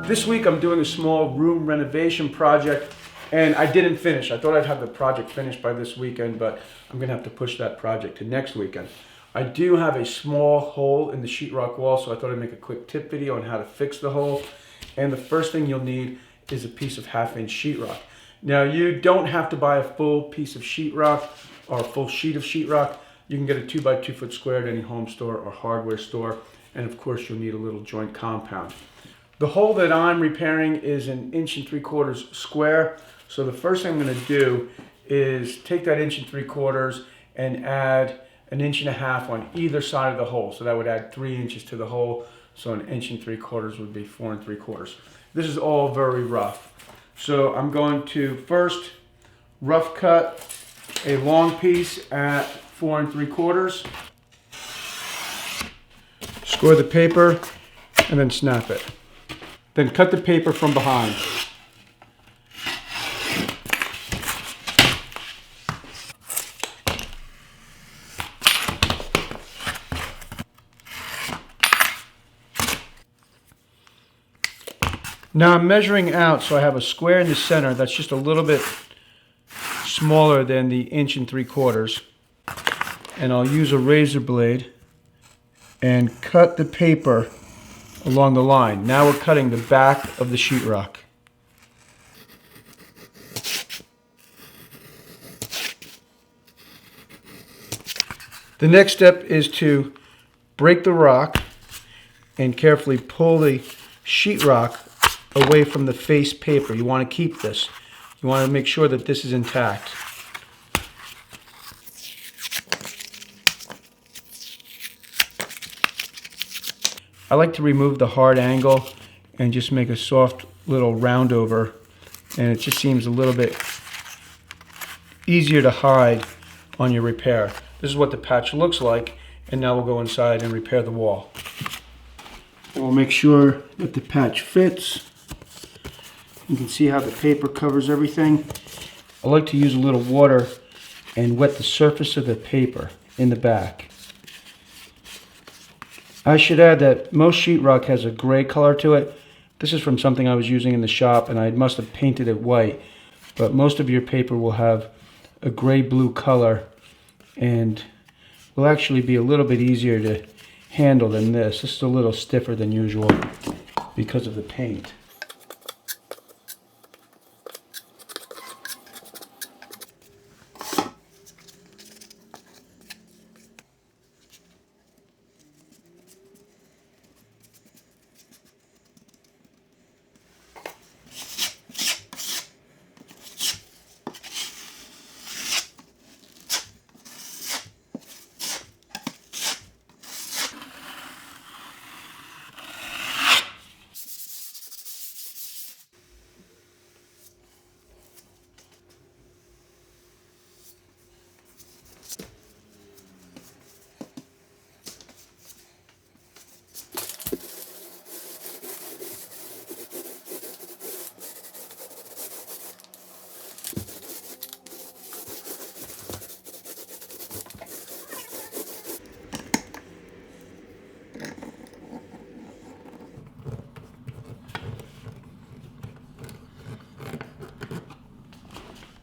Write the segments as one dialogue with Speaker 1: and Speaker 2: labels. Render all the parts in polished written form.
Speaker 1: This week I'm doing a small room renovation project, and I didn't finish. I thought I'd have the project finished by this weekend, but I'm gonna have to push that project to next weekend. I do have a small hole in the sheetrock wall, so I thought I'd make a quick tip video on how to fix the hole. And the first thing you'll need is a piece of 1/2-inch sheetrock. Now, you don't have to buy a full piece of sheetrock or a full sheet of sheetrock. You can get a 2x2 foot square at any home store or hardware store. And of course, you'll need a little joint compound. The hole that I'm repairing is 1 3/4 inch square. So the first thing I'm going to do is take that 1 3/4 and add 1.5 inches on either side of the hole. So that would add 3 inches to the hole. So 1 3/4 would be 4 3/4. This is all very rough. So I'm going to first rough cut a long piece at 4 3/4. Score the paper and then snap it. Then cut the paper from behind. Now I'm measuring out, so I have a square in the center that's just a little bit smaller than the 1 3/4. And I'll use a razor blade and cut the paper along the line. Now we're cutting the back of the sheetrock. The next step is to break the rock and carefully pull the sheetrock away from the face paper. You want to keep this. You want to make sure that this is intact. I like to remove the hard angle and just make a soft little round over, and it just seems a little bit easier to hide on your repair. This is what the patch looks like, and now we'll go inside and repair the wall. And we'll make sure that the patch fits. You can see how the paper covers everything. I like to use a little water and wet the surface of the paper in the back. I should add that most sheetrock has a gray color to it. This is from something I was using in the shop, and I must have painted it white. But most of your paper will have a gray-blue color and will actually be a little bit easier to handle than this. This is a little stiffer than usual because of the paint.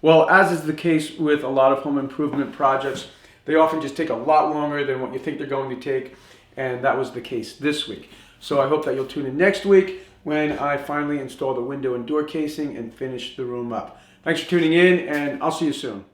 Speaker 1: Well, as is the case with a lot of home improvement projects, they often just take a lot longer than what you think they're going to take, and that was the case this week. So I hope that you'll tune in next week when I finally install the window and door casing and finish the room up. Thanks for tuning in, and I'll see you soon.